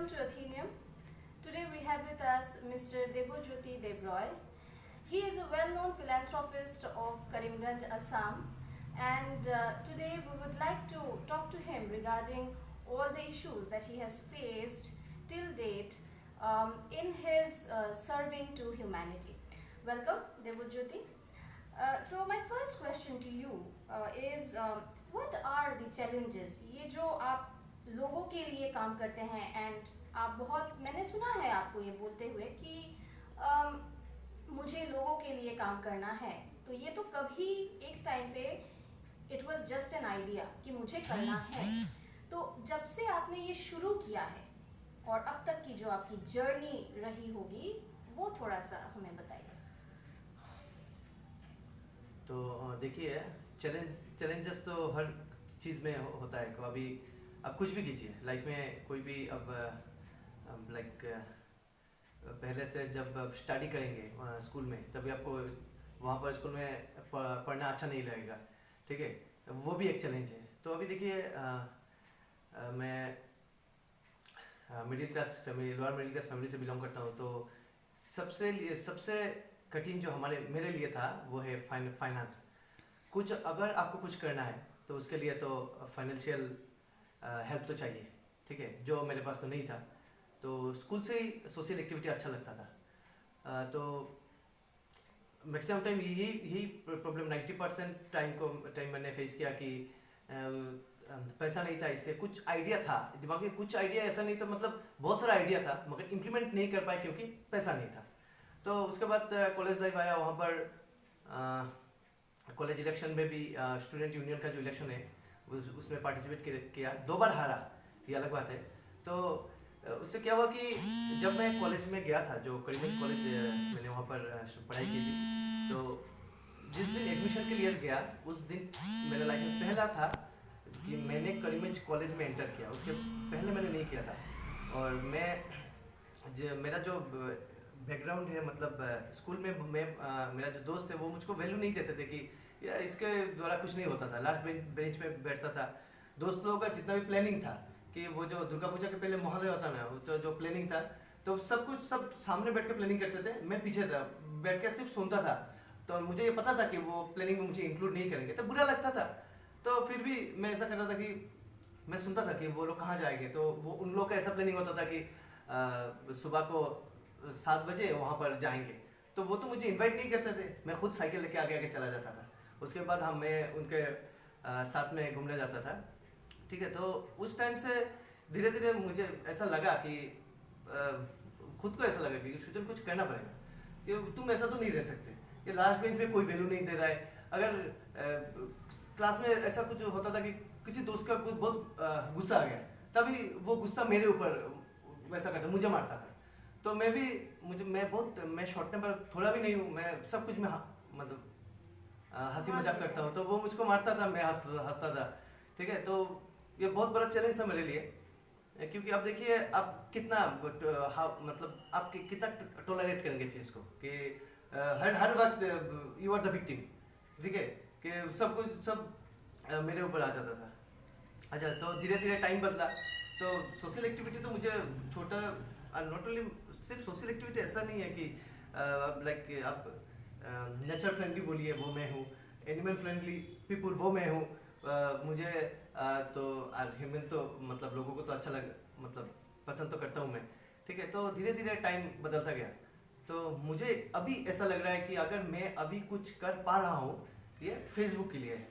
Welcome to Athenium. Today we have with us Mr. Debojyoti Debroy. He is a well-known philanthropist of Karimganj, Assam, and today we would like to talk to him regarding all the issues that he has faced till date in his serving to humanity. Welcome, Debojyoti. So my first question to you is what are the challenges? ये जो आप लोगों के लिए काम करते हैं and आप बहुत मैंने सुना है आपको ये बोलते हुए कि मुझे लोगों के लिए काम करना है, तो ये तो कभी एक टाइम पे it was just an idea कि मुझे करना है, तो जब से आपने ये शुरू किया है और अब तक की जो आपकी जर्नी रही होगी वो थोड़ा सा हमें बताइए। तो देखिए, चैलेंजेस तो हर चीज़ में होता है। अभी आप कुछ भी कीजिए लाइफ में, कोई भी अब लाइक पहले से जब स्टडी करेंगे स्कूल में, तभी आपको वहाँ पर स्कूल में पढ़ना अच्छा नहीं लगेगा, ठीक है, वो भी एक चैलेंज है। तो अभी देखिए, मैं middle class family, lower middle class family से बिलोंग करता हूँ। तो सबसे कठिन जो मेरे लिए था वो है फाइनेंस। कुछ अगर आपको कुछ करना है तो उसके लिए तो फाइनेंशियल हेल्प तो चाहिए, ठीक है, जो मेरे पास तो नहीं था। तो स्कूल से ही सोशल एक्टिविटी अच्छा लगता था। तो मैक्सिमम टाइम यही प्रॉब्लम 90% टाइम मैंने फेस किया कि पैसा नहीं था, इसलिए कुछ आइडिया था दिमाग में, कुछ आइडिया ऐसा नहीं था, मतलब बहुत सारा आइडिया था मगर इम्प्लीमेंट नहीं कर पाए क्योंकि पैसा नहीं था। तो उसके बाद कॉलेज लाइफ आया, वहाँ पर कॉलेज इलेक्शन में भी स्टूडेंट यूनियन का जो इलेक्शन है उसमें पार्टिसिपेट किया, 2 बार हारा, ये अलग बात है। तो उससे क्या हुआ कि जब मैं कॉलेज में गया था, जो करीबन कॉलेज मैंने वहाँ पर पढ़ाई की थी, तो जिस दिन एडमिशन के लिए गया उस दिन मेरे लाइफ में पहला था कि मैंने करीबन कॉलेज में एंटर किया। उसके पहले मैंने नहीं किया था। और मेरा जो बैकग्राउंड है, मतलब स्कूल में मेरा जो दोस्त है वो मुझको वैल्यू नहीं देते थे कि यार इसके द्वारा कुछ नहीं होता था। लास्ट बेंच में बैठता था। दोस्त लोगों का जितना भी प्लानिंग था कि वो जो दुर्गा पूजा के पहले मोहल्ले होता ना, जो प्लानिंग था, तो सब सामने बैठ के प्लानिंग करते थे, मैं पीछे था, बैठ के सिर्फ सुनता था। तो मुझे ये पता था कि वो प्लानिंग में मुझे इंक्लूड नहीं करेंगे, तो बुरा लगता था। तो फिर भी मैं ऐसा करता था कि मैं सुनता था कि वो लोग कहाँ जाएंगे। तो वो उन लोग का ऐसा प्लानिंग होता था कि सुबह को 7 बजे वहाँ पर जाएंगे, तो वो तो मुझे इनवाइट नहीं करते थे, मैं खुद साइकिल लेके आगे आगे चला जाता था। उसके बाद मैं उनके साथ में घूमने जाता था, ठीक है। तो उस टाइम से धीरे धीरे मुझे ऐसा लगा कि खुद को ऐसा लगा कि सुजन कुछ करना पड़ेगा, कि तुम ऐसा तो नहीं रह सकते, ये लास्ट बेंच में कोई वैल्यू नहीं दे रहा है। अगर क्लास में ऐसा कुछ होता था कि किसी दोस्त का कुछ बहुत गुस्सा आ गया, तभी वो गुस्सा मेरे ऊपर वैसा करता, मुझे मारता था। तो मैं शॉर्ट टेम्पर थोड़ा भी नहीं हूँ, मैं सब कुछ में मतलब हंसी मजाक करता हूँ। तो वो मुझको मारता था, मैं हंसता था, ठीक है। तो ये बहुत बड़ा चैलेंज था मेरे लिए, क्योंकि आप देखिए आप कितना मतलब आप कितना टॉलरेट करेंगे चीज़ को, कि हर वक्त यू आर द विक्टिम, ठीक है, कि सब मेरे ऊपर आ जाता था। अच्छा, तो धीरे धीरे टाइम बदला। तो सोशल एक्टिविटी तो मुझे छोटा, नॉट ओनली सिर्फ सोशल एक्टिविटी, ऐसा नहीं है कि लाइक आप नेचर फ्रेंडली बोलिए वो मैं हूँ, एनिमल फ्रेंडली पीपल वो मैं हूँ, मुझे तो ह्यूमन तो मतलब लोगों को तो अच्छा मतलब पसंद तो करता हूँ मैं, ठीक है। तो धीरे धीरे टाइम बदलता गया। तो मुझे अभी ऐसा लग रहा है कि अगर मैं अभी कुछ कर पा रहा हूँ, ये फेसबुक के लिए है,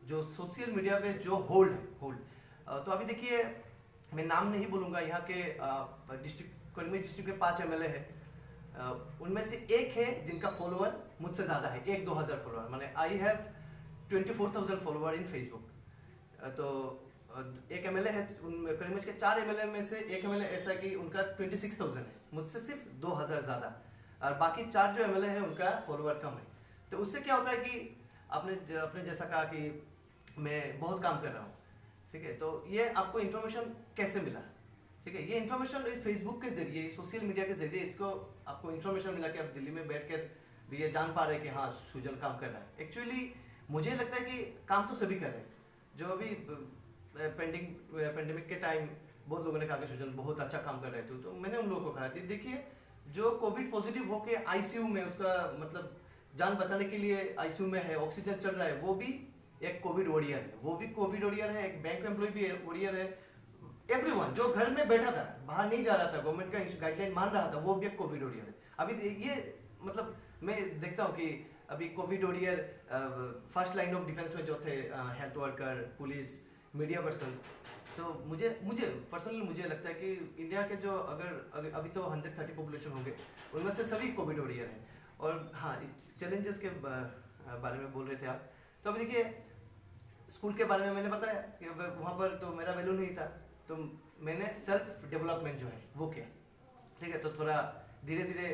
जो सोशल मीडिया पे जो होल्ड। तो अभी देखिए, मैं नाम नहीं बोलूँगा, यहाँ के करीमगंज डिस्ट्रिक्ट के 5 MLA है, उनमें से एक है जिनका फॉलोअर मुझसे ज़्यादा है, 1-2 हज़ार फॉलोअर, मैंने I have 24,000 follower in Facebook. तो एक MLA है, करीमगंज के 4 MLA में से एक MLA ऐसा कि उनका 26,000 है, मुझसे सिर्फ 2,000 ज़्यादा, और बाकी 4 जो MLA है उनका फॉलोअर कम है। तो उससे क्या होता है कि आपने जैसा कहा कि मैं बहुत काम कर रहा हूँ, ठीक है। तो ये आपको इन्फॉर्मेशन कैसे मिला, ठीक है, ये इन्फॉर्मेशन फेसबुक के जरिए, सोशल मीडिया के जरिए इसको आपको इन्फॉर्मेशन मिला कि आप दिल्ली में बैठकर भी ये जान पा रहे हैं कि हाँ सुजन काम कर रहा है। एक्चुअली मुझे लगता है कि काम तो सभी कर रहे हैं। जो अभी पेंडेमिक के टाइम बहुत लोगों ने कहा कि सुजन बहुत अच्छा काम कर रहे थे, तो मैंने उन लोगों को कहा कि देखिए जो कोविड पॉजिटिव होके आईसीयू में उसका मतलब जान बचाने के लिए आईसीयू में है, ऑक्सीजन चल रहा है, वो भी एक कोविड वॉरियर है, वो भी कोविड वॉरियर है, एक बैंक एम्प्लॉय भी वॉरियर है, एवरीवन जो घर में बैठा था, बाहर नहीं जा रहा था, गवर्नमेंट का गाइडलाइन मान रहा था, वो भी एक कोविड वॉरियर है। अभी ये मतलब मैं देखता हूँ कि अभी Covid warrior first line of defence में जो थे, health worker, police, media person, तो मुझे मुझे पर्सनली मुझे लगता है कि इंडिया के जो अगर अभी तो 130 पॉपुलेशन होंगे, उनमें से सभी कोविड वॉरियर हैं। और हाँ, चैलेंजेस के बारे में बोल रहे थे आप, तो अभी देखिए स्कूल के बारे में मैंने बताया कि वहाँ पर तो मेरा वैल्यू नहीं था, तो मैंने सेल्फ डेवलपमेंट जो है वो किया, ठीक है। तो थोड़ा धीरे धीरे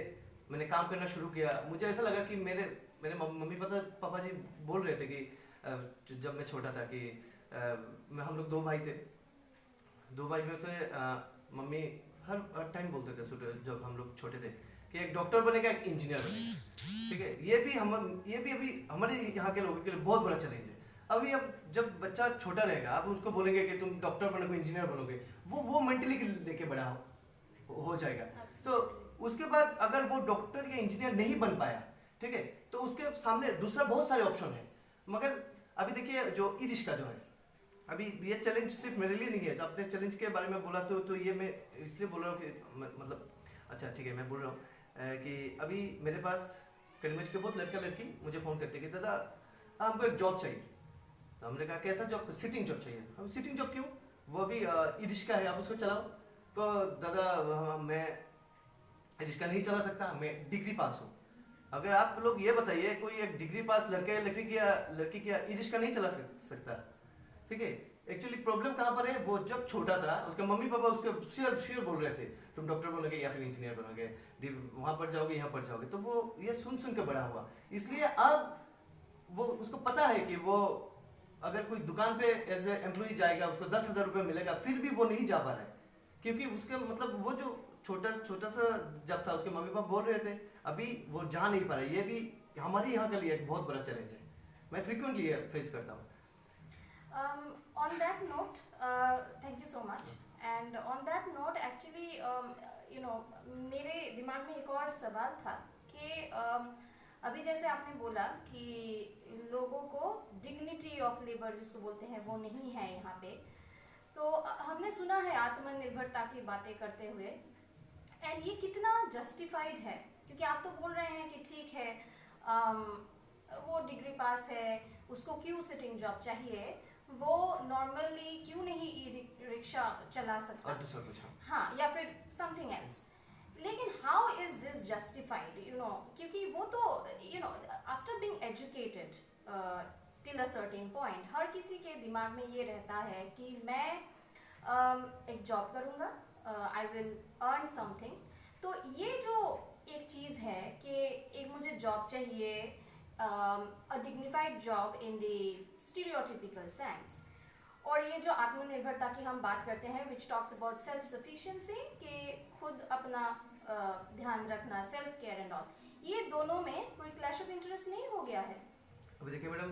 मैंने काम करना शुरू किया। मुझे ऐसा लगा कि मेरे मम्मी पापा जी बोल रहे थे कि जब मैं छोटा था कि हम लोग 2 भाई थे, 2 भाई में से मम्मी हर टाइम बोलते थे जब हम लोग छोटे थे कि एक डॉक्टर बनेगा, एक इंजीनियर बनेगा, ठीक है। ये भी अभी हमारे यहाँ के लोगों के लिए बहुत बड़ा चैलेंज है। अभी अब जब बच्चा छोटा रहेगा, आप उसको बोलेंगे कि तुम डॉक्टर बनोगे, इंजीनियर बनोगे, वो मेंटली लेके बड़ा हो जाएगा। तो उसके बाद अगर वो डॉक्टर या इंजीनियर नहीं बन पाया, ठीक है, तो उसके सामने दूसरा बहुत सारे ऑप्शन है। मगर अभी देखिए जो ई रिक्शा जो है, अभी ये चैलेंज सिर्फ मेरे लिए नहीं है। तो अपने चैलेंज के बारे में बोला तो ये मैं इसलिए बोल रहा हूँ कि मतलब अच्छा ठीक है, मैं बोल रहा हूँ कि अभी मेरे पास करीमगंज के बहुत लड़का लड़की मुझे फ़ोन करते कि दादा हमको एक जॉब चाहिए। तो हमने कहा कैसा जॉब? सिटिंग जॉब चाहिए। हम सिटिंग जॉब क्यों? वो अभी ई रिक्शा है, आप उसको चलाओ। तो दादा मैं ई रिक्शा नहीं चला सकता, मैं डिग्री पास हूँ। अगर आप लोग ये बताइए कोई एक डिग्री पास लड़का या लड़की क्या ई रिक्शा नहीं चला सकता, ठीक है। एक्चुअली प्रॉब्लम कहाँ पर है, वो जब छोटा था उसके मम्मी पापा उसके श्योर बोल रहे थे तुम डॉक्टर बनोगे या फिर इंजीनियर बनोगे, वहाँ पर जाओगे यहाँ पर जाओगे, तो वो ये सुन के बड़ा हुआ। इसलिए अब वो उसको पता है कि वो अगर कोई दुकान पे एज ए एम्प्लॉय जाएगा उसको 10,000 रुपये मिलेगा, फिर भी वो नहीं जा पा रहा है क्योंकि उसके मतलब वो जो छोटा सा जब था उसके मम्मी पापा बोल रहे थे, अभी वो जा नहीं पा रहा है। ये भी हमारे यहाँ के लिए एक बहुत बड़ा चैलेंज है, मैं फ्रिक्वेंटली ये फेस करता हूँ। On that note, thank you so much. And on that note, actually, मेरे दिमाग में एक और सवाल था कि अभी जैसे आपने बोला कि लोगों को डिग्निटी ऑफ लेबर जिसको बोलते हैं वो नहीं है यहाँ पे, तो हमने सुना है आत्मनिर्भरता की बातें करते हुए, एंड ये कितना जस्टिफाइड है, क्योंकि आप तो बोल रहे हैं कि ठीक है वो डिग्री पास है, उसको क्यों सिटिंग जॉब चाहिए, वो नॉर्मली क्यों नहीं ई रिक्शा चला सकता और दूसरा कुछ हाँ, या फिर समथिंग एल्स। लेकिन हाउ इज दिस जस्टिफाइड, क्योंकि वो तो after being educated till a certain point, हर किसी के दिमाग में ये रहता है कि मैं एक जॉब करूँगा, आई विल अर्न समथिंग। तो ये जो एक चीज़ है कि एक मुझे जॉब चाहिए, a dignified job in the stereotypical sense, और ये जो आत्मनिर्भरता की हम बात करते हैं which talks about self sufficiency, कि खुद अपना ध्यान रखना, सेल्फ केयर एंड ऑल, ये दोनों में कोई क्लैश ऑफ इंटरेस्ट नहीं हो गया है? अभी देखिए मैडम,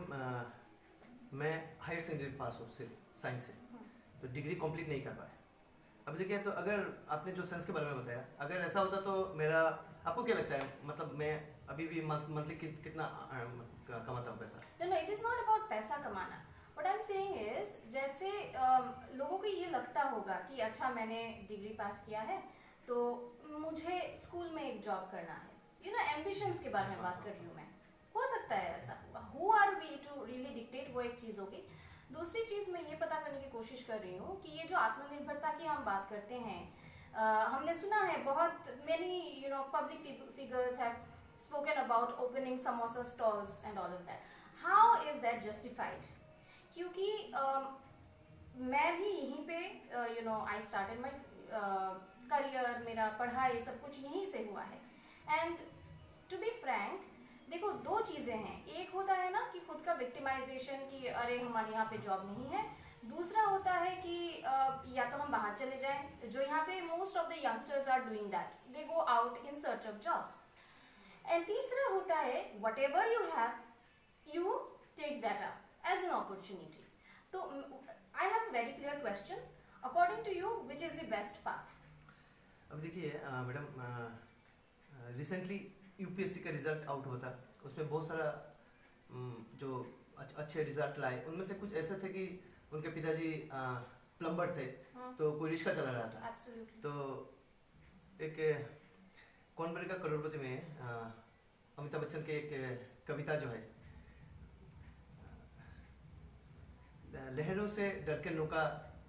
मैं हायर सेकेंडरी पास हूँ सिर्फ साइंस से, तो डिग्री कंप्लीट नहीं कर पाया। अब देखिए, तो अगर आपने जो साइंस के बारे में बताया, अगर ऐसा होता तो मेरा, आपको क्या लगता है, मतलब मैं अभी भी मंथली कितना कमाता हूँ पैसा? No, it is not about पैसा कमाना. What I'm saying is, जैसे लोगों को ये लगता होगा कि अच्छा मैंने डिग्री पास किया है तो मुझे स्कूल में एक जॉब करना है, एम्बिशंस के बारे में बात कर रही हूँ मैं। हो सकता है ऐसा होगा, who are we to really dictate, वो एक चीज़ होगी। दूसरी चीज़ मैं ये पता करने की कोशिश कर रही हूँ कि ये जो आत्मनिर्भरता की हम बात करते हैं, हमने सुना है बहुत many public figures have spoken about opening samosa stalls and all of that. How is that justified? क्योंकि मैं भी यहीं पे I started my career, मेरा पढ़ाई सब कुछ यहीं से हुआ है, and to be frank, देखो दो चीज़ें हैं, एक होता है ना कि खुद का विक्टिमाइजेशन कि अरे हमारे यहाँ पे जॉब नहीं है, दूसरा होता है कि या तो हम बाहर चले जाएं, जो यहाँ पे most of the youngsters are doing that, they go out in search of jobs, and तीसरा होता है whatever you have, you take that up as an opportunity. तो I have a very clear question. According to you, which is the best path? अब देखिए madam, recently UPSC का result out हुआ था, उसमें बहुत सारा जो अच्छे रिजल्ट लाए, उनमें से कुछ ऐसे थे कि उनके पिताजी प्लम्बर थे, तो कोई रिक्शा चला रहा था। Absolutely. तो एक कौन बनेगा करोड़पति में अमिताभ बच्चन के एक कविता जो है, लहरों से डर के नौका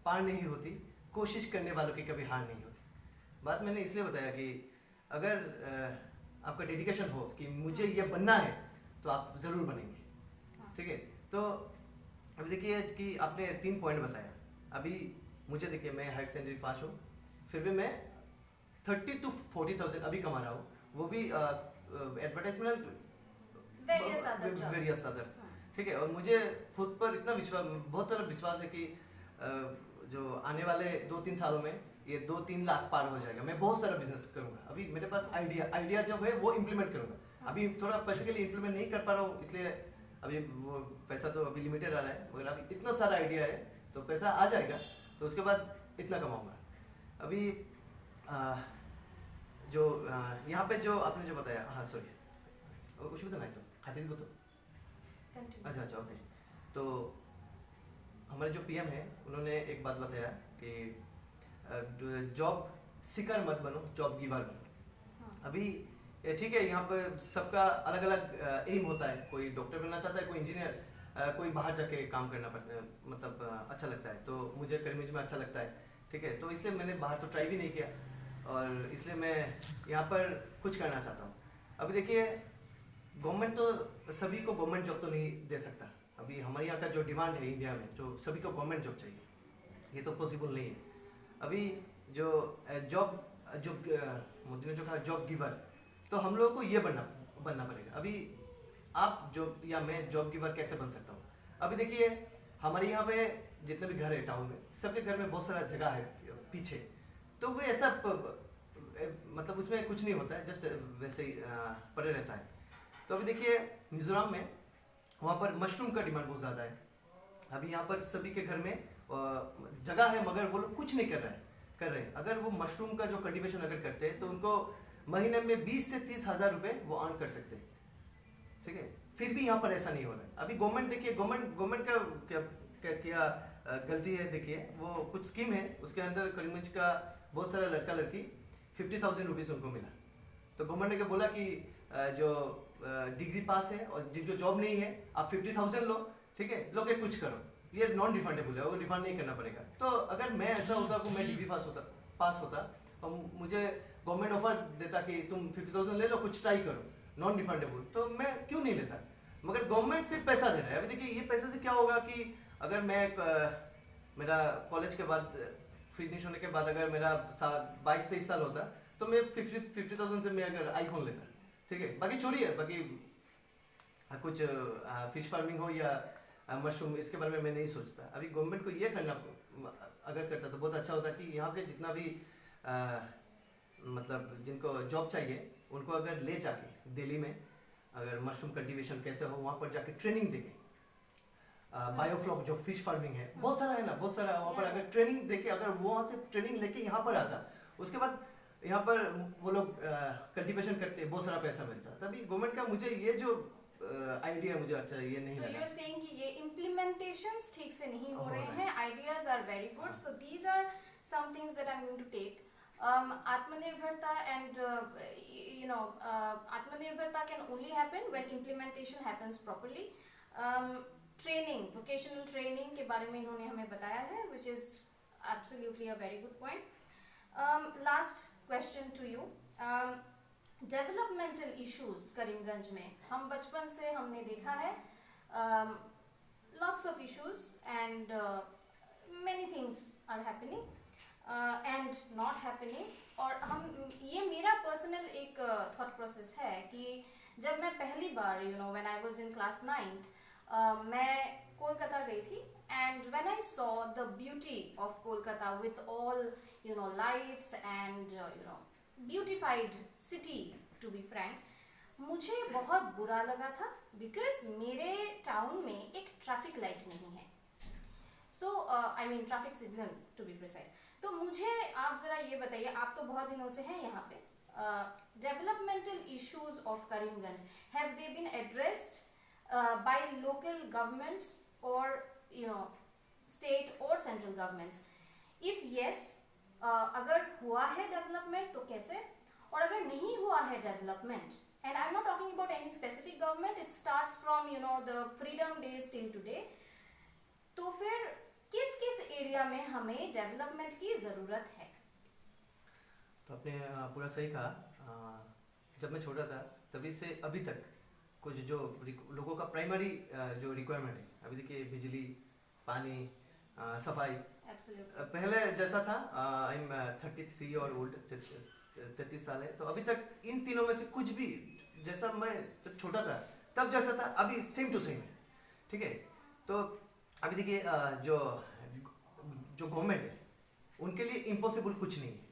पार नहीं होती, कोशिश करने वालों की कभी हार नहीं होती। बात मैंने इसलिए बताया कि अगर आपका डेडिकेशन हो कि मुझे ये बनना है तो आप ज़रूर बनेंगे, ठीक है। तो अभी देखिए कि आपने 3 पॉइंट बताया। अभी मुझे देखिए, मैं हायर सेकेंडरी पास हूँ, फिर भी मैं 30 to 40,000 अभी कमा रहा हूँ, वो भी एडवर्टाइजमेंट, वेरियस अदर्स, ठीक है। और मुझे खुद पर इतना विश्वास, बहुत तरह विश्वास है कि जो आने वाले 2-3 सालों में ये 2-3 लाख पार हो जाएगा। मैं बहुत सारा बिजनेस करूंगा। अभी मेरे पास आइडिया जब है वो इम्प्लीमेंट करूंगा। अभी थोड़ा पैसे के लिए इम्प्लीमेंट नहीं कर पा रहा हूँ, इसलिए अभी वो पैसा तो अभी लिमिटेड आ रहा है, मगर अभी इतना सारा आइडिया है तो पैसा आ जाएगा, तो उसके बाद इतना कमाऊंगा। अभी जो यहाँ पे जो आपने जो बताया, हाँ सॉरी, कुछ भी तो नहीं, तो खाती को तो अच्छा ओके। तो हमारे जो पीएम है, उन्होंने एक बात बताया कि जॉब सीकर मत बनो, जॉब गिवर बनो। अभी ठीक है, यहाँ पर सबका अलग अलग एम होता है, कोई डॉक्टर बनना चाहता है, कोई इंजीनियर, कोई बाहर जाके काम करना पड़ता है, मतलब अच्छा लगता है। तो मुझे करीमगंज में अच्छा लगता है, ठीक है, तो इसलिए मैंने बाहर तो ट्राई भी नहीं किया, और इसलिए मैं यहाँ पर कुछ करना चाहता हूँ। अभी देखिए, गवर्नमेंट तो सभी को गवर्नमेंट जॉब तो नहीं दे सकता। अभी हमारे यहाँ का जो डिमांड है इंडिया में, जो सभी को गवर्नमेंट जॉब चाहिए, ये तो पॉसिबल नहीं है। अभी जो जॉब, जो मोदी ने जो कहा जॉब गिवर, तो हम लोगों को ये बनना पड़ेगा। अभी आप जो या मैं जॉब गिवर कैसे बन सकता हूँ? अभी देखिए, हमारे यहाँ पे जितने भी घर है टाउन में, सबके घर में बहुत सारा जगह है पीछे, तो वो ऐसा मतलब उसमें कुछ नहीं होता है, जस्ट वैसे ही पड़े रहता है। तो अभी देखिए, मिजोरम में वहाँ पर मशरूम का डिमांड बहुत ज़्यादा है। अभी यहाँ पर सभी के घर में जगह है, मगर वो लोग कुछ नहीं कर रहे हैं। अगर वो मशरूम का जो कल्टीवेशन अगर करते हैं, तो उनको महीने में 20 से 30 हज़ार रुपये वो अर्न कर सकते हैं, ठीक है। फिर भी यहाँ पर ऐसा नहीं हो रहा है। अभी गवर्नमेंट देखिए, गवर्नमेंट का क्या गलती है, देखिए वो कुछ स्कीम है, उसके अंदर करीमगंज का बहुत सारा लड़का लड़की 50,000 रुपीज़ उनको मिला। तो गवर्नमेंट ने क्या बोला कि जो डिग्री पास है और जिनको जॉब नहीं है, आप 50,000 लो, ठीक है, लो के कुछ करो, ये नॉन रिफंडेबल है, वो रिफंड नहीं करना पड़ेगा। तो अगर मैं ऐसा होता कि मैं डिग्री पास होता और मुझे गवर्नमेंट ऑफर देता कि तुम 50,000 ले लो, कुछ ट्राई करो, नॉन रिफंडेबल, तो मैं क्यों नहीं लेता? मगर गवर्नमेंट सिर्फ पैसा दे रहा है। अभी देखिए, ये पैसे से क्या होगा कि अगर मैं मेरा कॉलेज के बाद फिनिश होने के बाद अगर मेरा 22-23 साल होता, तो मैं 50,000 से मैं अगर आईफोन लेता, ठीक है। बाकी छोड़िए, बाकी कुछ फिश फार्मिंग हो या मशरूम, इसके बारे में मैं नहीं सोचता। अभी गवर्नमेंट को ये करना अगर करता तो बहुत अच्छा होता कि यहाँ पे जितना भी मतलब जिनको जॉब चाहिए, उनको अगर ले जाके दिल्ली में अगर मशरूम कल्टीवेशन कैसे हो, वहाँ पर जाके ट्रेनिंग देके, बायोफ्लॉक जो फिश फार्मिंग है, बहुत सारा है ना, बहुत सारा, वहाँ पर अगर ट्रेनिंग देके, अगर वो वहाँ से ट्रेनिंग लेके यहाँ पर आता, उसके बाद यहाँ पर वो लोग कल्टीवेशन करते, बहुत सारा पैसा मिलता। तभी गवर्नमेंट का मुझे ये जो आइडिया मुझे अच्छा ये नहीं लगा। तो यू आर सेइंग कि ये इम्प्लीमेंटेशंस ठीक से नहीं हो रहे हैं। Ideas are very good, so these are some things that I am going to take. आत्मनिर्भरता एंड आत्मनिर्भरता can only happen when implementation happens properly. Training, vocational training के बारे में इन्होंने हमें बताया है, which is absolutely a very good point. Last question to you, developmental issues Karimganj में, हम बचपन से हमने देखा है lots of issues and many things are happening and not happening. और हम, ये मेरा पर्सनल एक थॉट प्रोसेस है कि जब मैं पहली बार when I was in class 9th मैं कोलकाता गई थी, and when I saw the beauty of Kolkata with all lights and beautified city, to be frank, मुझे बहुत बुरा लगा था बिकॉज मेरे टाउन में एक ट्रैफिक लाइट नहीं है। So I mean traffic signal to be precise. तो मुझे आप ज़रा ये बताइए, आप तो बहुत दिनों से हैं यहाँ पे, developmental issues of Karimganj, have they been addressed by local governments और स्टेट और सेंट्रल गवर्नमेंट्स? इफ यस, अगर हुआ है डेवलपमेंट तो कैसे, और अगर नहीं हुआ है development, and I am not talking about any specific government, it starts from the freedom days till today, तो फिर किस किस एरिया में हमें डेवलपमेंट की ज़रूरत है? तो आपने पूरा सही कहा। जब मैं छोटा था तभी से अभी तक कुछ जो लोगों का प्राइमरी जो रिक्वायरमेंट है, अभी देखिए बिजली, पानी, सफाई, Absolutely. पहले जैसा था। आई एम 33 और ओल्ड, 33 साल है, तो अभी तक इन तीनों में से कुछ भी, जैसा मैं जब छोटा था तब जैसा था अभी सेम टू सेम है। ठीक है, तो अभी देखिए जो जो गवर्नमेंट है उनके लिए इम्पॉसिबल कुछ नहीं है।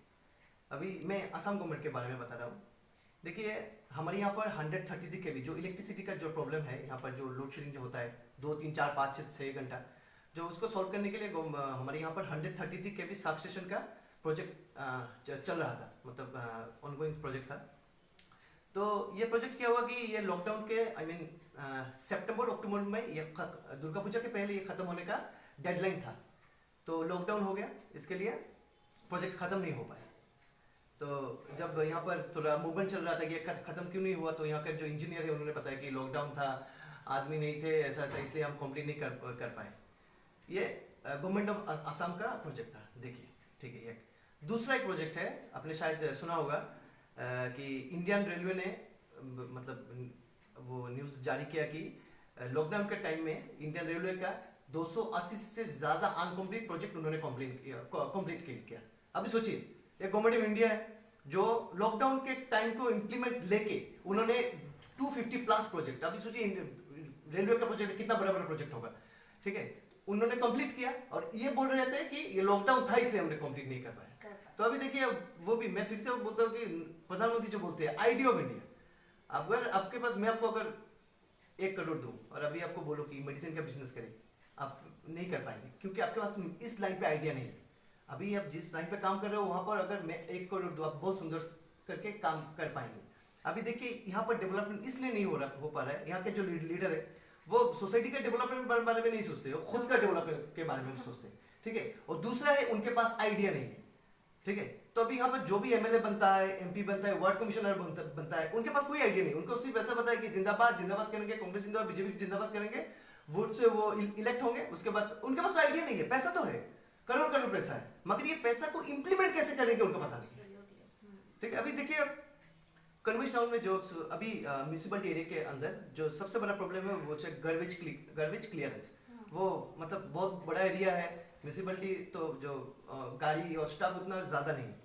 अभी मैं असम गवर्नमेंट के बारे में बता रहा हूँ। देखिए हमारे यहाँ पर 133 kV जो इलेक्ट्रिसिटी का जो प्रॉब्लम है, यहाँ पर जो लोड शेडिंग जो होता है 2 3 4 5 6 घंटा, जो उसको सॉल्व करने के लिए हमारे यहाँ पर 133 kV सब स्टेशन का प्रोजेक्ट चल रहा था, मतलब ऑनगोइंग प्रोजेक्ट था। तो ये प्रोजेक्ट क्या हुआ कि ये लॉकडाउन के आई मीन सितंबर अक्टूबर में, ये दुर्गा पूजा के पहले ये खत्म होने का डेडलाइन था। तो लॉकडाउन हो गया, इसके लिए प्रोजेक्ट खत्म नहीं हो पाया। तो जब यहाँ पर थोड़ा मूवमेंट चल रहा था कि ये खत्म क्यों नहीं हुआ, तो यहाँ के जो इंजीनियर है उन्होंने बताया कि लॉकडाउन था, आदमी नहीं थे, ऐसा ऐसा, इसलिए हम कंप्लीट नहीं कर पाए। ये गवर्नमेंट ऑफ असम का प्रोजेक्ट था। देखिए ठीक है, ये दूसरा एक प्रोजेक्ट है, आपने शायद सुना होगा कि इंडियन रेलवे ने मतलब वो न्यूज़ जारी किया कि लॉकडाउन के टाइम में इंडियन रेलवे का 280 से ज़्यादा अनकम्प्लीट प्रोजेक्ट उन्होंने कंप्लीट किया। अभी सोचिए, ये गवर्नमेंट ऑफ इंडिया है जो लॉकडाउन के टाइम को इम्प्लीमेंट लेके उन्होंने 250 प्लस प्रोजेक्ट, अभी सोचिए रेलवे का प्रोजेक्ट कितना बड़ा बड़ा प्रोजेक्ट होगा। ठीक है, उन्होंने कंप्लीट किया और ये बोल रहे थे कि ये लॉकडाउन था इसलिए हमने कंप्लीट नहीं कर पाया। तो अभी देखिए, वो भी मैं फिर से बोलता हूँ कि प्रधानमंत्री जो बोलते हैं आइडिया ऑफ इंडिया, अगर आपके पास, मैं आपको अगर 1 करोड़ दूं और अभी आपको बोलो कि मेडिसिन का बिजनेस करें, आप नहीं कर पाएंगे क्योंकि आपके पास इस लाइन पे आइडिया नहीं है। अभी आप जिस लाइन पे काम कर रहे हो वहां पर अगर मैं 1 करोड़ दूं, आप बहुत सुंदर करके काम कर पाएंगे। अभी देखिए यहाँ पर डेवलपमेंट इसलिए नहीं हो पा रहा है, यहाँ के जो लीडर है वो सोसाइटी के डेवलपमेंट के बारे में नहीं सोचते, वो खुद का डेवलपमेंट के बारे में सोचते हैं। ठीक है, और दूसरा है उनके पास आइडिया नहीं है। ठीक है, तो अभी यहाँ पर जो भी एमएलए बनता है, एमपी बनता है, वार्ड कमिश्नर बनता है, उनके पास कोई आइडिया नहीं। उनको सिर्फ ऐसा पता है कि जिंदाबाद जिंदाबाद करेंगे, कांग्रेस जिंदाबाद, बीजेपी जिंदाबाद करेंगे, वोट से वो इलेक्ट होंगे, उसके बाद उनके पास कोई आइडिया नहीं है। पैसा तो है, करोड़ करोड़ पैसा है, मगर ये पैसा को इंप्लीमेंट कैसे करेंगे उनको पता नहीं। ठीक है, अभी देखिए कन्वेंस टाउन में जो अभी म्यूनिसिपलिटी एरिया के अंदर जो सबसे बड़ा प्रॉब्लम है वो है गार्बेज क्लियरेंस। वो मतलब बहुत बड़ा एरिया है, म्यूनिसिपलिटी तो जो गाड़ी और स्टाफ उतना ज़्यादा नहीं है।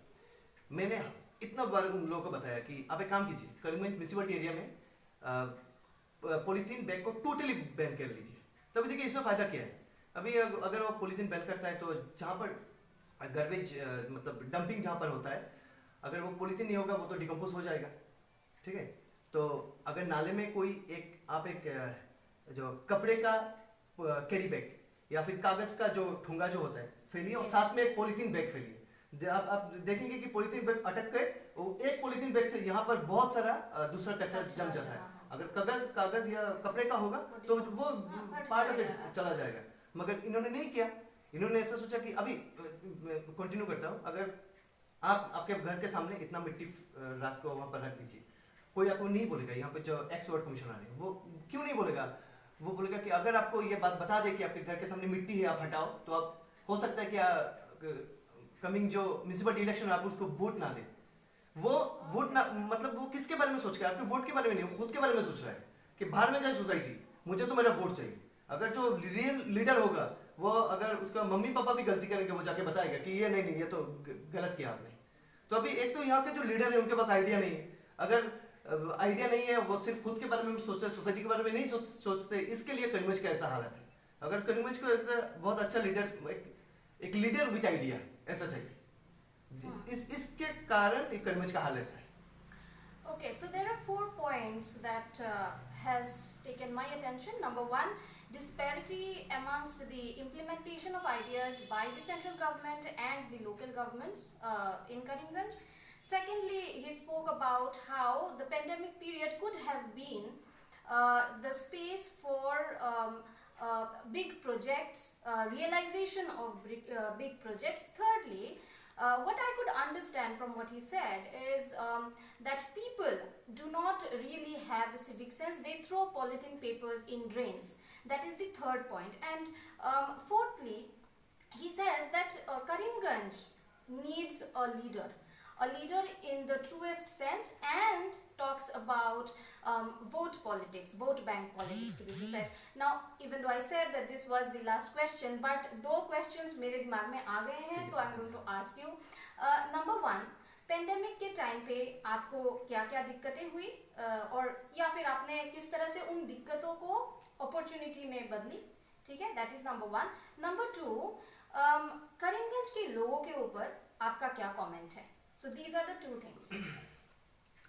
मैंने इतना बार उन लोगों को बताया कि आप एक काम कीजिए, करीमगंज म्यूनिसिपलिटी एरिया में पॉलीथीन बैग को टोटली बैन कर लीजिए। तभी देखिए इसमें फ़ायदा क्या है। अभी अगर वो पॉलीथीन बैन करता है तो जहाँ पर गार्बेज मतलब डंपिंग जहाँ पर होता है, अगर वो पॉलीथीन नहीं होगा वो तो डिकम्पोज हो जाएगा। ठीक है, तो अगर नाले में कोई आप एक जो कपड़े का कैरी बैग या फिर कागज का जो ठुंगा जो होता है फैलिए, और साथ में एक पॉलीथीन बैग फैलिए, आप देखेंगे कि पॉलीथीन बैग अटक के वो एक पॉलीथीन बैग से यहाँ पर बहुत सारा दूसरा कचरा जम जाता है। अगर कागज या कपड़े का होगा तो वो पार्ट ऑफ चला जाएगा, मगर इन्होंने नहीं किया। इन्होंने ऐसा सोचा कि अभी कंटिन्यू करता हूँ, अगर आपके घर के सामने इतना मिट्टी रात को वहाँ पर रख दीजिए, कोई आपको नहीं बोलेगा। यहाँ पे जो एक्स वार्ड कमिश्नर है वो क्यों नहीं बोलेगा, वो बोलेगा कि अगर आपको ये बात बता दे कि आपके घर के सामने मिट्टी है, आप हटाओ, तो आप हो सकता है कि कमिंग जो म्यूनिसिपल इलेक्शन आप उसको वोट ना दे। वो वोट ना मतलब वो किसके बारे में सोच रहा है, आपके वोट के बारे में नहीं, वो खुद के बारे में सोच रहा है कि बाहर में जाए सोसाइटी, मुझे तो मेरा वोट चाहिए। अगर जो रियल लीडर होगा वो, अगर उसका मम्मी पापा भी गलती करेंगे, वो जाके बताएगा कि ये नहीं ये तो गलत किया आपने। तो अभी एक तो यहाँ के जो लीडर है उनके पास आइडिया नहीं है। अगर आइडिया नहीं है, वो सिर्फ खुद के बारे में सोचते हैं, सोसाइटी के बारे में नहीं सोचते, इसके लिए करीमगंज का ऐसा हालत है। अगर करीमगंज को ऐसा बहुत अच्छा लीडर, एक लीडर विद आइडिया ऐसा चाहिए, इसके कारण करीमगंज का हाल ऐसा है। Okay, so there are 4 points that has taken my attention. Number 1, disparity amongst the implementation of ideas by the central government and the local governments in Karimganj. Secondly, he spoke about how the pandemic period could have been the space for big projects, realization of big projects. Thirdly, what I could understand from what he said is that people do not really have a civic sense. They throw polythene papers in drains. That is the third point. And fourthly, he says that Karimganj needs a leader in the truest sense, and talks about vote politics, vote bank politics to be precise. Now, even though I said that this was the last question, but दो questions मेरे दिमाग में आ गए हैं, तो I'm going to ask you. Number one, pandemic के time पे आपको क्या क्या दिक्कतें हुई, और या फिर आपने किस तरह से उन दिक्कतों को अपॉर्चुनिटी में बदली, ठीक है, that is number one. Number two, Karimganj के लोगों के ऊपर आपका क्या कमेंट है? So these are the two things.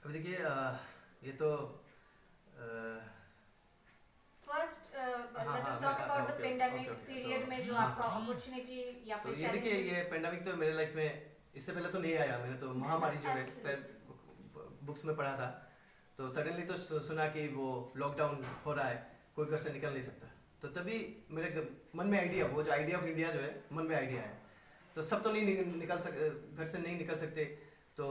अब देखिए ये तो first let us talk about the pandemic period में जो आपका अपॉर्चुनिटी या फिर ये देखिए ये पेंडेमिक तो मेरे लाइफ में इससे पहले तो नहीं आया. मैंने तो महामारी जो है बुक्स में पढ़ा था, तो सडनली तो सुना कि वो लॉकडाउन हो रहा है, कोई घर से निकल नहीं सकता. तो तभी मेरे मन में आइडिया, वो जो आइडिया ऑफ इंडिया जो है मन में आइडिया है. तो सब तो नहीं निकल सकते, घर से नहीं निकल सकते. तो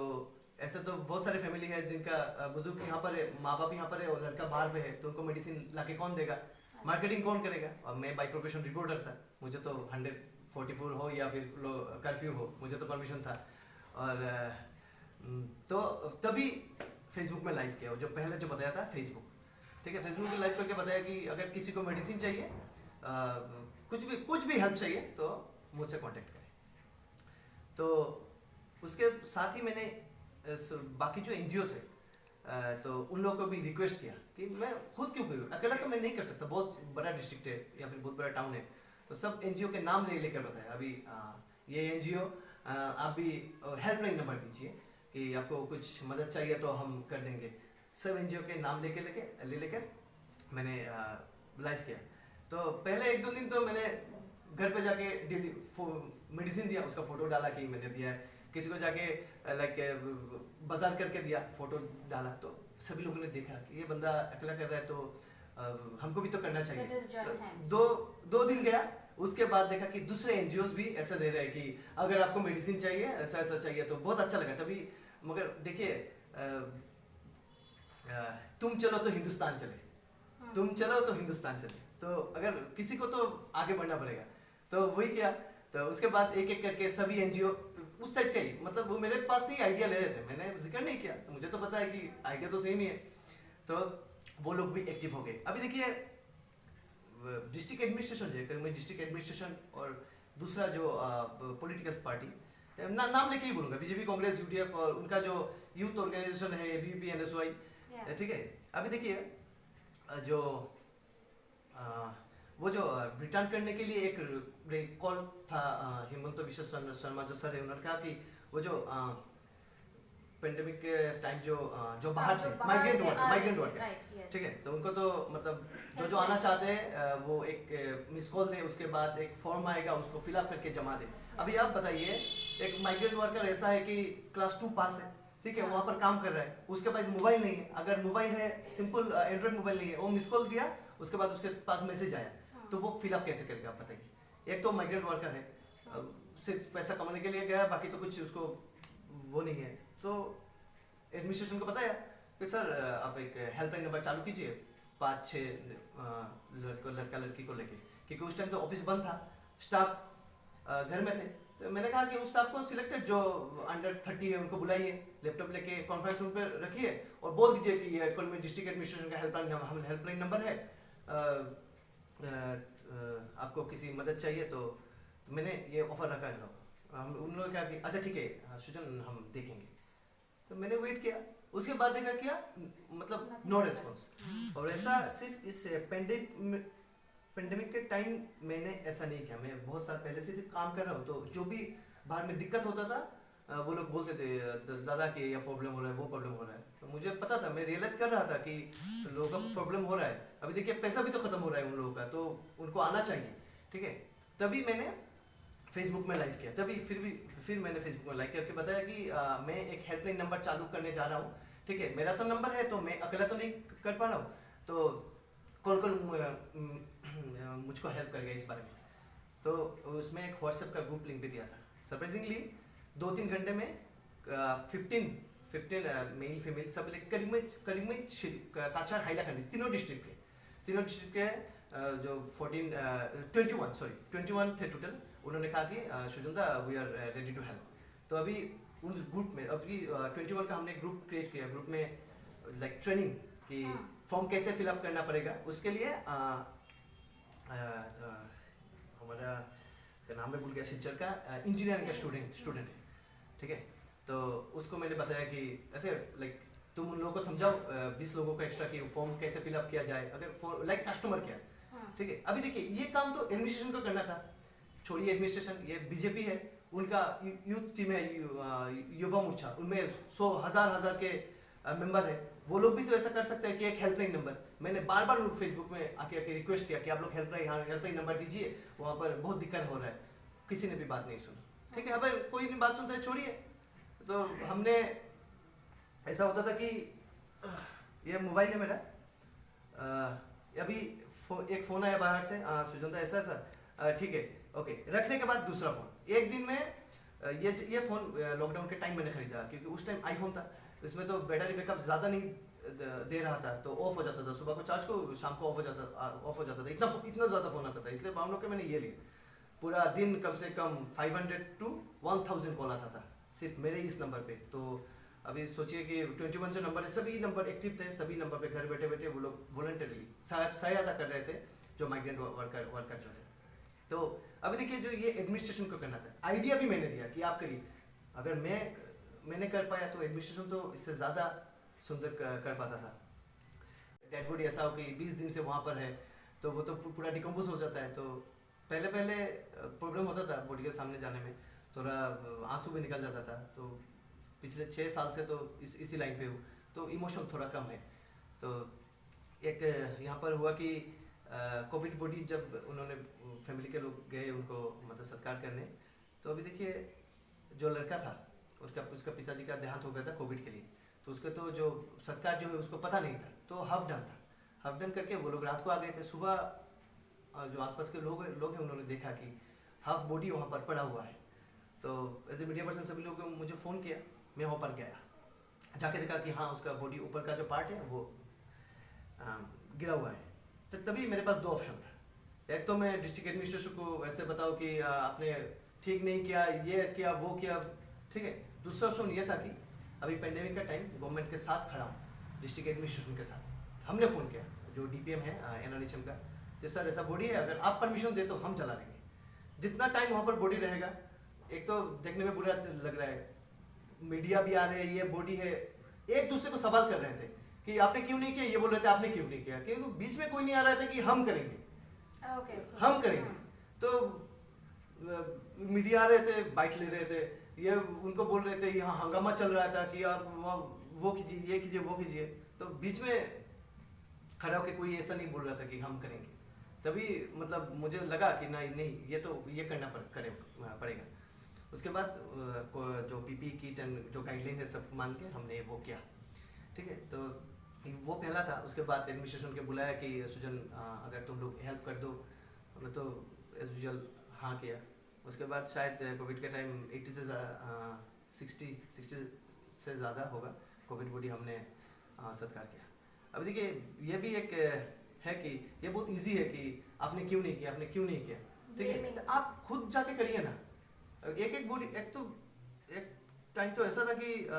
ऐसे तो बहुत सारे फैमिली है जिनका बुजुर्ग यहाँ पर है, माँ बाप यहाँ पर है और लड़का बाहर पे है, तो उनको मेडिसिन लाके कौन देगा, मार्केटिंग कौन करेगा. और मैं बाई प्रोफेशन रिपोर्टर था, मुझे तो 144 हो या फिर कर्फ्यू हो, मुझे तो परमिशन था. और तो तभी फेसबुक में लाइव किया, जो पहले जो बताया था फेसबुक, ठीक है, फेसबुक में लाइव करके बताया कि अगर किसी को मेडिसिन चाहिए, कुछ भी हेल्प चाहिए तो मुझसे कांटेक्ट करें. तो उसके साथ ही मैंने बाकी जो एनजीओ से तो उन लोगों को भी रिक्वेस्ट किया कि मैं खुद क्यों करूँ, अकेला तो मैं नहीं कर सकता, बहुत बड़ा डिस्ट्रिक्ट है या फिर बहुत बड़ा टाउन है. तो सब एनजीओ के नाम लेकर बताया. अभी ये एनजीओ आप भी हेल्पलाइन नंबर दीजिए कि आपको कुछ मदद चाहिए तो हम कर देंगे. सब एनजीओ के नाम लेकर मैंने लाइव किया. तो पहले 1-2 दिन तो मैंने घर पे जाके मेडिसिन दिया, उसका फोटो डाला कि मैंने दिया है. किसी को जाके लाइक बाजार करके दिया, फोटो डाला, तो सभी लोगों ने देखा कि ये बंदा अकेला कर रहा है, तो हमको भी तो करना चाहिए. दो दिन गया, उसके बाद देखा कि दूसरे एनजीओ भी ऐसा दे रहे हैं कि अगर आपको मेडिसिन चाहिए, ऐसा चाहिए, तो बहुत अच्छा लगा. तभी मगर देखिए तुम चलो तो हिंदुस्तान चले, तुम चलो तो हिंदुस्तान चले. तो अगर किसी को तो आगे बढ़ना पड़ेगा, तो वही किया. तो उसके बाद एक एक करके सभी एनजीओ उस टाइप का ही, मतलब वो मेरे पास ही आइडिया ले रहे थे, मैंने जिक्र नहीं किया, तो मुझे तो पता है कि आइडिया तो सेम ही है. तो वो लोग भी एक्टिव हो गए. अभी देखिए डिस्ट्रिक्ट एडमिनिस्ट्रेशन जो है, डिस्ट्रिक्ट एडमिनिस्ट्रेशन और दूसरा जो पॉलिटिकल पार्टी, नाम लेके ही बोलूँगा, बीजेपी, कांग्रेस, यूडीएफ, और उनका जो यूथ ऑर्गेनाइजेशन है बीपी, एनएसवाई, ठीक है. अभी देखिए जो वो जो रिटर्न करने के लिए एक कॉल था हेमंत विश्व शर्मा जो सर है, उन्होंने कहा कि वो जो पेंडेमिक के टाइम जो बाहर थे माइग्रेंट वर्कर, ठीक है, तो उनको तो मतलब जो आना चाहते हैं वो एक मिस कॉल दे, उसके बाद एक फॉर्म आएगा, उसको फिलअप करके जमा दे. अभी आप बताइए, एक माइग्रेंट वर्कर ऐसा है कि क्लास 2 पास है, ठीक है, वहाँ पर काम कर रहा है, उसके पास मोबाइल नहीं है. अगर मोबाइल है, सिंपल एंड्रॉइड मोबाइल नहीं है, वो मिस कॉल दिया, उसके बाद उसके पास मैसेज आया, तो वो फिलअप कैसे करेगा आप बताइए. एक तो माइग्रेंट वर्कर है, सिर्फ पैसा कमाने के लिए गया, बाकी तो कुछ उसको वो नहीं है. तो एडमिनिस्ट्रेशन को बताया कि सर आप एक हेल्पलाइन नंबर चालू कीजिए 5-6 लड़का लड़की को लेके, क्योंकि उस टाइम तो ऑफिस बंद था, स्टाफ घर में थे. तो मैंने कहा कि उस स्टाफ को सिलेक्टेड जो अंडर 30 है उनको बुलाइए, लैपटॉप लेके कॉन्फ्रेंस रूम पे रखिए और बोल दीजिए कि ये डिस्ट्रिक्ट एडमिनिस्ट्रेशन का हेल्पलाइन नंबर है, आपको किसी मदद चाहिए तो मैंने ये ऑफर रखा है. हम उन लोगों ने कहा कि अच्छा ठीक है सुजन हम देखेंगे. तो मैंने वेट किया, उसके बाद देखा क्या, मतलब नो रिस्पॉन्स. और ऐसा सिर्फ इस पेंडेमिक के टाइम मैंने ऐसा नहीं किया, मैं बहुत साल पहले से काम कर रहा हूँ. तो जो भी बाहर में दिक्कत होता था वो लोग बोलते थे दादा कि ये प्रॉब्लम हो रहा है, वो प्रॉब्लम हो रहा है। तो मुझे पता था, मैं रियलाइज कर रहा था कि लोगों का प्रॉब्लम हो रहा है। अभी देखिए पैसा भी तो खत्म हो रहा है उन लोगों का, तो उनको आना चाहिए, ठीक है। तभी मैंने फेसबुक में लाइक किया, तभी फिर मैंने फेसबुक में लाइक करके बताया कि मैं एक हेल्पलाइन नंबर चालू करने जा रहा हूँ, ठीक है। मेरा तो नंबर है, तो मैं अकेला तो नहीं कर पा रहा हूँ, तो कौन मुझको हेल्प करेगा इस बारे में। तो उसमें एक व्हाट्सएप का ग्रुप लिंक भी दिया था। सरप्राइजिंगली 2-3 घंटे में 15 मेल फीमेल सब करीब काचार हाइलाकांदी तीनों डिस्ट्रिक्ट के जो 21 थे टोटल। उन्होंने कहा कि Sujanta we are ready to help. तो अभी उन ग्रुप में अभी 21 का हमने ग्रुप क्रिएट किया। ग्रुप में लाइक ट्रेनिंग कि फॉर्म कैसे फिलअप करना पड़ेगा, उसके लिए हमारा नाम में भूल गया, शिक्षक का इंजीनियरिंग का स्टूडेंट है, ठीक है। तो उसको मैंने बताया कि ऐसे लाइक तुम उन लोगों को समझाओ 20 लोगों को एक्स्ट्रा कि फॉर्म कैसे फिलअप किया जाए, अगर लाइक कस्टमर केयर, ठीक है। अभी देखिए ये काम तो एडमिनिस्ट्रेशन को करना था, छोड़िए एडमिनिस्ट्रेशन, ये बीजेपी है, उनका यूथ टीम है युवा मोर्चा, उनमें 100,000 के मेंबर है। वो लोग भी तो ऐसा कर सकते हैं कि एक हेल्पलाइन नंबर, मैंने बार बार फेसबुक में आके रिक्वेस्ट किया कि आप लोग हेल्पलाइन नंबर दीजिए, वहाँ पर बहुत दिक्कत हो रहा है, किसी ने भी बात नहीं सुनी, ठीक है। अब कोई भी बात सुनता है छोड़िए। तो हमने ऐसा होता था कि ये मोबाइल है मेरा, अभी एक फ़ोन आया बाहर से, सुजंता ऐसा ठीक है, ओके, रखने के बाद दूसरा फ़ोन। एक दिन में ये फ़ोन लॉकडाउन के टाइम मैंने ख़रीदा, क्योंकि उस टाइम आईफोन था, इसमें तो बैटरी बैकअप ज़्यादा नहीं दे रहा था, तो ऑफ हो जाता था, सुबह को चार्ज को शाम को ऑफ हो जाता था, इतना ज़्यादा फ़ोन आता था। इसलिए हम लोग के मैंने ये लिया। पूरा दिन कम से कम 500 to 1000 कॉल आता था सिर्फ मेरे इस नंबर पे। तो अभी सोचिए कि 21 जो नंबर है, सभी नंबर एक्टिव थे, सभी नंबर पे घर बैठे बैठे वो लोग वॉलंटरली सहायता कर रहे थे, जो माइग्रेंट वर्कर जो थे। तो अभी देखिए जो ये एडमिनिस्ट्रेशन को करना था, आइडिया भी मैंने दिया कि आप करिए। अगर मैंने कर पाया तो एडमिनिस्ट्रेशन तो इससे ज़्यादा सुंदर कर पाता था। डेड बॉडी ऐसा हो कि 20 दिन से वहाँ पर है, तो वो तो पूरा डिकम्पोज हो जाता है। तो पहले प्रॉब्लम होता था बॉडी के सामने जाने में, थोड़ा आंसू भी निकल जाता था। तो पिछले 6 साल से तो इसी लाइन पे हूँ, तो इमोशन थोड़ा कम है। तो एक यहाँ पर हुआ कि कोविड बॉडी जब उन्होंने फैमिली के लोग गए उनको मतलब सत्कार करने, तो अभी देखिए जो लड़का था उसका पिताजी का देहांत हो गया था कोविड के लिए। तो उसके तो जो सत्कार जो है उसको पता नहीं था, तो हाफ डन करके वो लोग रात को आ गए थे। सुबह जो आसपास के लोग हैं उन्होंने देखा कि हाफ बॉडी वहाँ पर पड़ा हुआ है। तो एज ए मीडिया पर्सन सभी लोगों ने मुझे फ़ोन किया, मैं वहाँ पर गया, जाके देखा कि हाँ उसका बॉडी ऊपर का जो पार्ट है वो गिरा हुआ है। तो तभी मेरे पास 2 ऑप्शन था। एक तो मैं डिस्ट्रिक्ट एडमिनिस्ट्रेशन को ऐसे बताऊँ कि आपने ठीक नहीं किया, ये किया वो किया, ठीक है। दूसरा ऑप्शन ये था कि अभी पेंडेमिक का टाइम गवर्नमेंट के साथ खड़ा हूँ, डिस्ट्रिक्ट एडमिनिस्ट्रेशन के साथ। हमने फ़ोन किया जो DPM है NRHM का, जैसा ऐसा बॉडी है, अगर आप परमिशन दे तो हम चला देंगे। जितना टाइम वहाँ पर बॉडी रहेगा, एक तो देखने में बुरा लग रहा है, मीडिया भी आ रहे हैं, ये बॉडी है, एक दूसरे को सवाल कर रहे थे कि आपने क्यों नहीं किया, ये बोल रहे थे आपने क्यों नहीं किया, क्योंकि बीच में कोई नहीं आ रहा था कि हम करेंगे, हम करेंगे। तो मीडिया आ रहे थे, बाइट ले रहे थे, ये उनको बोल रहे थे, यहाँ हंगामा चल रहा था कि आप वो कीजिए, ये कीजिए, वो कीजिए। तो बीच में खड़ा होकर कोई ऐसा नहीं बोल रहा था कि हम करेंगे। तभी मतलब मुझे लगा कि नहीं ये करना पड़ेगा। उसके बाद जो PPE किट एंड जो गाइडलाइन है सब मान के हमने वो किया, ठीक है। तो वो पहला था। उसके बाद एडमिनिस्ट्रेशन के बुलाया कि सुजन अगर तुम लोग हेल्प कर दो, हमने तो एज यूजुअल हाँ किया। उसके बाद शायद कोविड के टाइम 80 से 60 से ज़्यादा होगा कोविड बॉडी हमने सत्कार किया। अभी देखिए ये भी एक है कि ये बहुत इजी है कि आपने क्यों नहीं किया, ठीक है। तो आप खुद जाके करिए ना। एक बॉडी, एक टाइम तो ऐसा था कि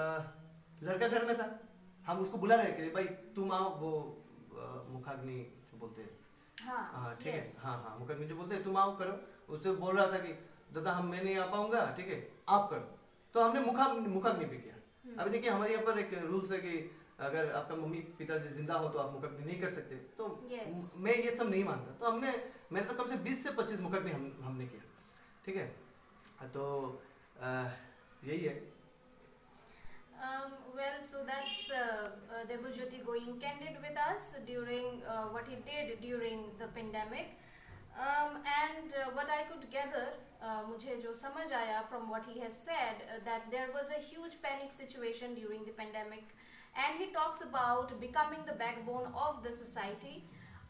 लड़का घर में था, हम उसको बुला रहे थे, भाई तुम आओ, वो मुखाग्नि जो बोलते हैं, हाँ ठीक है, हाँ मुखाग्नि जो बोलते हैं, तुम आओ करो। उससे बोल रहा था कि दादा मैं नहीं आ पाऊंगा, ठीक है आप करो। तो हमने मुखाग्नि भी किया। अभी देखिए हमारे यहाँ पर एक रूल्स है कि अगर आपका मम्मी पिताजी जिंदा हो तो आप मुखाग्नि नहीं कर सकते। तो मैं ये सब नहीं मानता, तो मैंने तो कम से 20 से 25 मुखाग्नि हमने किया, ठीक है। तो यही है Well, so that's Debojyoti going candid with us during what he did during the pandemic. And what I could gather, मुझे जो समझ आया from what he has said, that there was a huge panic situation during the pandemic, and he talks about becoming the backbone of the society,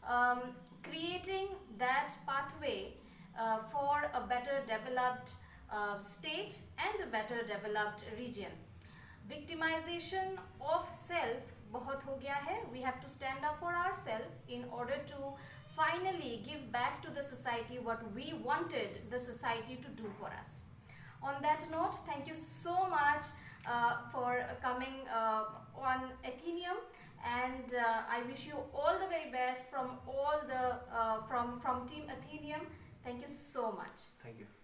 um, creating that pathway for a better developed state and a better developed region. Victimization of self बहुत हो गया है. We have to stand up for ourselves in order to finally give back to the society what we wanted the society to do for us. On that note, thank you so much for coming on Athenium, and I wish you all the very best from all the from Team Athenium. Thank you so much. Thank you.